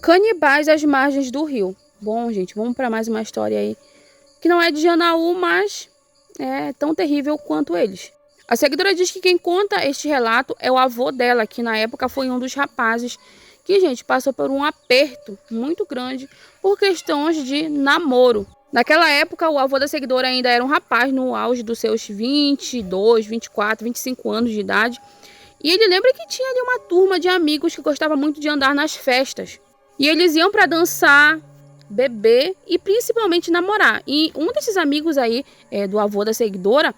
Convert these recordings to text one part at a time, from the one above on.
Canibais às margens do rio. Bom, gente, vamos para mais uma história aí, que não é de Janaú, mas é tão terrível quanto eles. A seguidora diz que quem conta este relato é o avô dela, que na época foi um dos rapazes que, gente, passou por um aperto muito grande por questões de namoro. Naquela época, o avô da seguidora ainda era um rapaz no auge dos seus 22, 24, 25 anos de idade. E ele lembra que tinha ali uma turma de amigos que gostava muito de andar nas festas. E eles iam para dançar, beber e principalmente namorar. E um desses amigos aí, do avô da seguidora,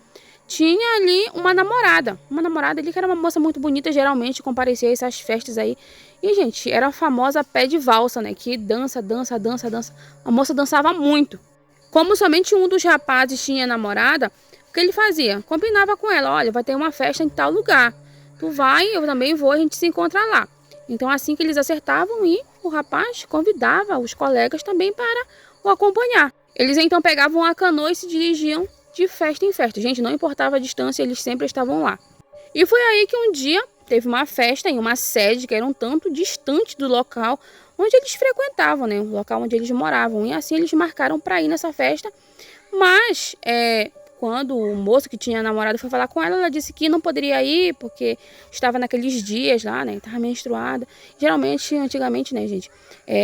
tinha ali uma namorada. Uma namorada ali que era uma moça muito bonita, geralmente comparecia a essas festas aí. E, gente, era a famosa pé de valsa, né? Que dança, dança, dança, dança. A moça dançava muito. Como somente um dos rapazes tinha namorada, o que ele fazia? Combinava com ela, olha, vai ter uma festa em tal lugar. Tu vai, eu também vou, a gente se encontra lá. Então, assim que eles acertavam, e o rapaz convidava os colegas também para o acompanhar. Eles então pegavam a canoa e se dirigiam de festa em festa. Gente, não importava a distância, eles sempre estavam lá. E foi aí que um dia teve uma festa em uma sede que era um tanto distante do local onde eles frequentavam, né? O local onde eles moravam. E assim eles marcaram para ir nessa festa. Mas, quando o moço que tinha namorado foi falar com ela, ela disse que não poderia ir porque estava naqueles dias lá, né? Estava menstruada. Geralmente, antigamente, né, gente?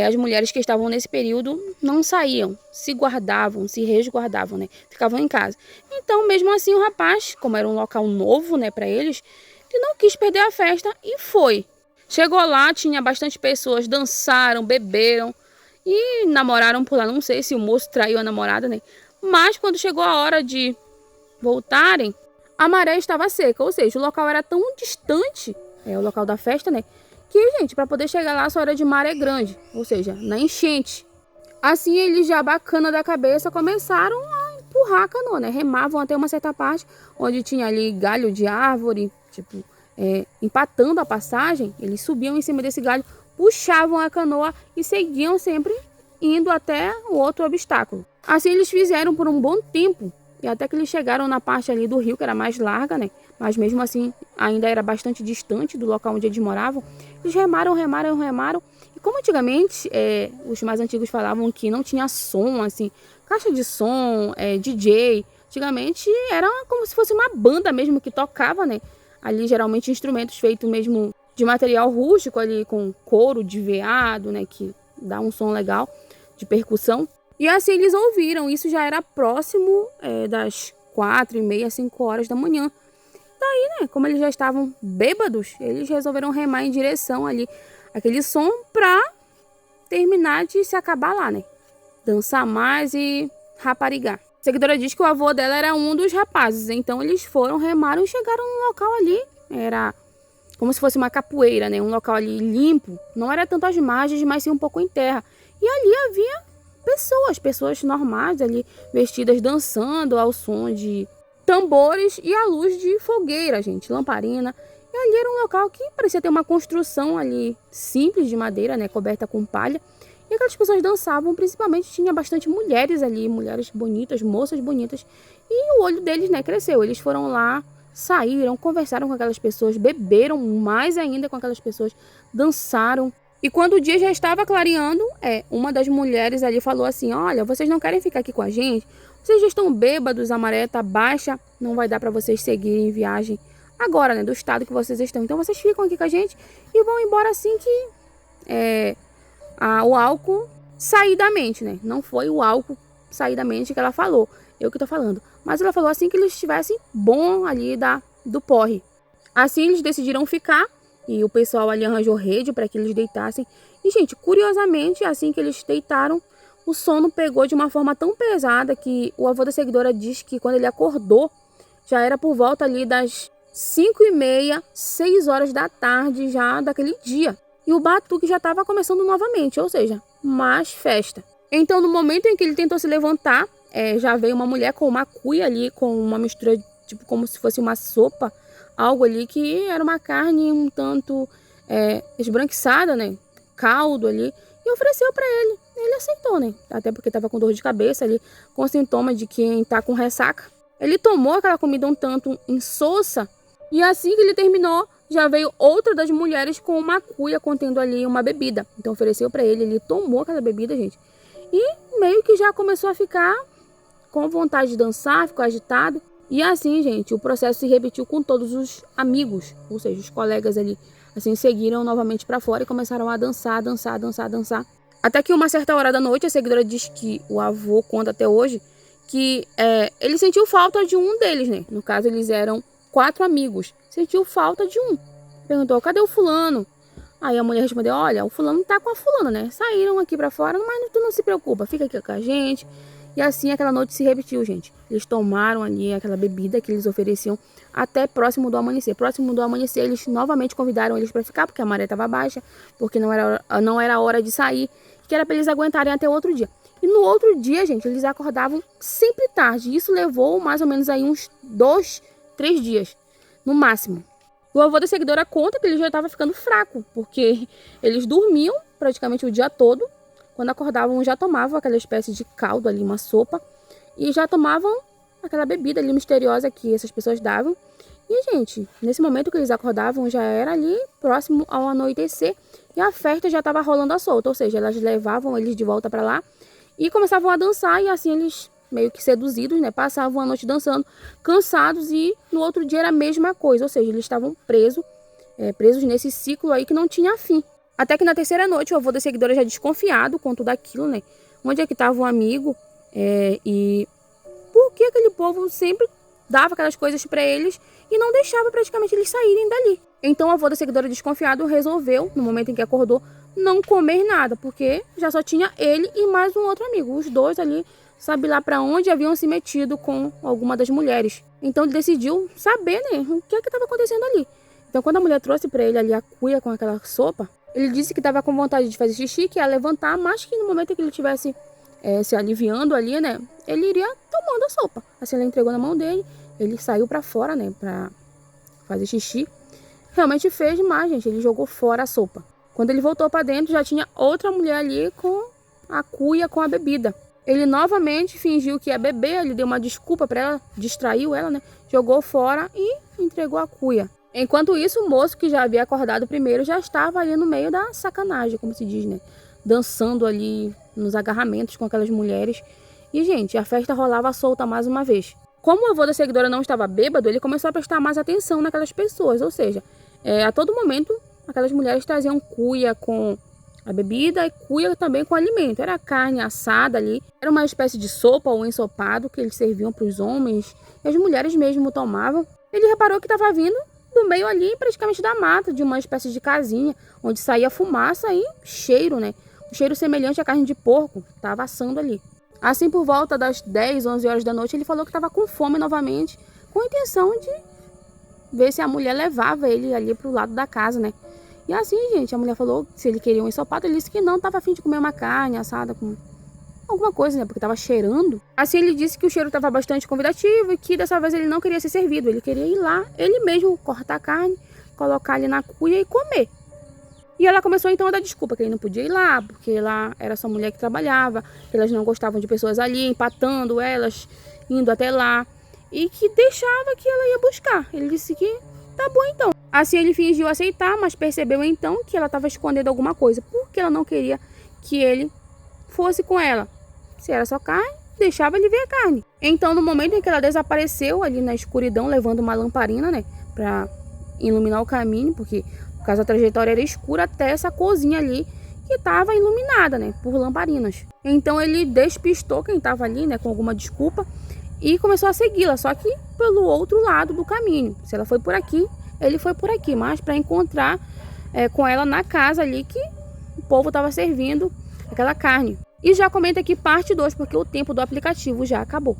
As mulheres que estavam nesse período não saíam, se guardavam, se resguardavam, né? Ficavam em casa. Então, mesmo assim, o rapaz, como era um local novo, né, para eles, ele não quis perder a festa e foi. Chegou lá, tinha bastante pessoas, dançaram, beberam e namoraram por lá. Não sei se o moço traiu a namorada, né? Mas quando chegou a hora de voltarem, a maré estava seca, ou seja, o local era tão distante, o local da festa, né? Que, gente, para poder chegar lá só era de maré grande, ou seja, na enchente. Assim, eles já bacana da cabeça começaram a empurrar a canoa, né? Remavam até uma certa parte, onde tinha ali galho de árvore, tipo, empatando a passagem. Eles subiam em cima desse galho, puxavam a canoa e seguiam sempre indo até o outro obstáculo. Assim eles fizeram por um bom tempo, e até que eles chegaram na parte ali do rio, que era mais larga, né? Mas mesmo assim ainda era bastante distante do local onde eles moravam. Eles remaram, remaram, remaram. E como antigamente os mais antigos falavam que não tinha som, assim, caixa de som, DJ. Antigamente era como se fosse uma banda mesmo que tocava, né? Ali geralmente instrumentos feitos mesmo de material rústico ali, com couro de veado, né? Que dá um som legal de percussão. E assim eles ouviram, isso já era próximo das 4h30, 5 horas da manhã. Daí, né, como eles já estavam bêbados, eles resolveram remar em direção ali, aquele som, pra terminar de se acabar lá, né? Dançar mais e raparigar. A seguidora diz que o avô dela era um dos rapazes, então eles foram, remaram e chegaram no local ali. Era como se fosse uma capoeira, né? Um local ali limpo, não era tanto as margens, mas sim um pouco em terra. E ali havia pessoas normais ali, vestidas, dançando ao som de tambores e à luz de fogueira, gente, lamparina. E ali era um local que parecia ter uma construção ali simples de madeira, né, coberta com palha. E aquelas pessoas dançavam, principalmente tinha bastante mulheres ali, mulheres bonitas, moças bonitas. E o olho deles, né, cresceu. Eles foram lá, saíram, conversaram com aquelas pessoas, beberam mais ainda com aquelas pessoas, dançaram. E quando o dia já estava clareando, uma das mulheres ali falou assim, olha, vocês não querem ficar aqui com a gente? Vocês já estão bêbados, a maré está baixa, não vai dar para vocês seguirem viagem agora, né, do estado que vocês estão. Então vocês ficam aqui com a gente e vão embora assim que o álcool sair da mente, né? Não foi o álcool sair da mente que ela falou, eu que tô falando. Mas ela falou assim que eles estivessem bom ali do porre. Assim eles decidiram ficar. E o pessoal ali arranjou rede para que eles deitassem. E, gente, curiosamente, assim que eles deitaram, o sono pegou de uma forma tão pesada que o avô da seguidora diz que quando ele acordou, já era por volta ali das 5h30, 6 horas da tarde já daquele dia. E o batuque já estava começando novamente, ou seja, mais festa. Então, no momento em que ele tentou se levantar, já veio uma mulher com uma cuia ali, com uma mistura, tipo, como se fosse uma sopa, algo ali que era uma carne um tanto esbranquiçada, né? Caldo ali. E ofereceu para ele. Ele aceitou, né? Até porque estava com dor de cabeça ali, com sintoma de quem tá com ressaca. Ele tomou aquela comida um tanto insossa. E assim que ele terminou, já veio outra das mulheres com uma cuia contendo ali uma bebida. Então ofereceu para ele, ele tomou aquela bebida, gente. E meio que já começou a ficar com vontade de dançar, ficou agitado. E assim, gente, o processo se repetiu com todos os amigos, ou seja, os colegas ali. Assim, seguiram novamente para fora e começaram a dançar, dançar, dançar, dançar. Até que uma certa hora da noite, a seguidora diz que o avô conta até hoje que ele sentiu falta de um deles, né? No caso, eles eram 4 amigos. Sentiu falta de um. Perguntou, cadê o fulano? Aí a mulher respondeu, olha, o fulano tá com a fulana, né? Saíram aqui pra fora, mas tu não se preocupa, fica aqui com a gente. E assim aquela noite se repetiu, gente. Eles tomaram ali aquela bebida que eles ofereciam até próximo do amanhecer. Próximo do amanhecer, eles novamente convidaram eles para ficar, porque a maré estava baixa, porque não era hora de sair, que era para eles aguentarem até o outro dia. E no outro dia, gente, eles acordavam sempre tarde. Isso levou mais ou menos aí uns 2, 3 dias, no máximo. O avô da seguidora conta que ele já estava ficando fraco, porque eles dormiam praticamente o dia todo. Quando acordavam, já tomavam aquela espécie de caldo ali, uma sopa, e já tomavam aquela bebida ali misteriosa que essas pessoas davam. E, gente, nesse momento que eles acordavam, já era ali próximo ao anoitecer, e a festa já estava rolando à solta, ou seja, elas levavam eles de volta para lá e começavam a dançar, e assim eles, meio que seduzidos, né, passavam a noite dançando, cansados, e no outro dia era a mesma coisa, ou seja, eles estavam presos nesse ciclo aí que não tinha fim. Até que na terceira noite, o avô da seguidora já desconfiado com tudo aquilo, né? Onde é que estava o amigo? E por que aquele povo sempre dava aquelas coisas para eles e não deixava praticamente eles saírem dali? Então o avô da seguidora desconfiado resolveu, no momento em que acordou, não comer nada, porque já só tinha ele e mais um outro amigo. Os dois ali, sabe lá para onde haviam se metido com alguma das mulheres. Então ele decidiu saber, né, o que é que estava acontecendo ali. Então quando a mulher trouxe para ele ali a cuia com aquela sopa, ele disse que estava com vontade de fazer xixi, que ia levantar, mas que no momento em que ele estivesse se aliviando ali, né, ele iria tomando a sopa. Assim, ela entregou na mão dele, ele saiu para fora, né, para fazer xixi. Realmente fez demais, gente, ele jogou fora a sopa. Quando ele voltou para dentro, já tinha outra mulher ali com a cuia com a bebida. Ele novamente fingiu que ia beber, ele deu uma desculpa para ela, distraiu ela, né, jogou fora e entregou a cuia. Enquanto isso, o moço que já havia acordado primeiro já estava ali no meio da sacanagem, como se diz, né? Dançando ali nos agarramentos com aquelas mulheres. E, gente, a festa rolava solta mais uma vez. Como o avô da seguidora não estava bêbado, ele começou a prestar mais atenção naquelas pessoas. Ou seja, a todo momento, aquelas mulheres traziam cuia com a bebida e cuia também com alimento. Era carne assada ali, era uma espécie de sopa ou ensopado que eles serviam para os homens. E as mulheres mesmo tomavam. Ele reparou que estava vindo do meio ali, praticamente da mata, de uma espécie de casinha, onde saía fumaça e cheiro, né? Um cheiro semelhante à carne de porco, estava assando ali. Assim, por volta das 10, 11 horas da noite, ele falou que estava com fome novamente, com a intenção de ver se a mulher levava ele ali para o lado da casa, né? E assim, gente, a mulher falou que se ele queria um ensopado, ele disse que não, estava a fim de comer uma carne assada com alguma coisa, né? Porque estava cheirando. Assim, ele disse que o cheiro estava bastante convidativo e que dessa vez ele não queria ser servido. Ele queria ir lá, ele mesmo cortar a carne, colocar ali na cuia e comer. E ela começou então a dar desculpa que ele não podia ir lá, porque lá era só mulher que trabalhava, que elas não gostavam de pessoas ali, empatando elas, indo até lá. E que deixava que ela ia buscar. Ele disse que tá bom então. Assim, ele fingiu aceitar, mas percebeu então que ela estava escondendo alguma coisa, porque ela não queria que ele fosse com ela. Se era só carne, deixava ele ver a carne. Então, no momento em que ela desapareceu ali na escuridão, levando uma lamparina, né, para iluminar o caminho, porque no caso a trajetória era escura até essa cozinha ali que estava iluminada, né, por lamparinas. Então ele despistou quem estava ali, né, com alguma desculpa e começou a segui-la, só que pelo outro lado do caminho. Se ela foi por aqui, ele foi por aqui, mas para encontrar com ela na casa ali que o povo estava servindo aquela carne. E já comenta aqui parte 2, porque o tempo do aplicativo já acabou.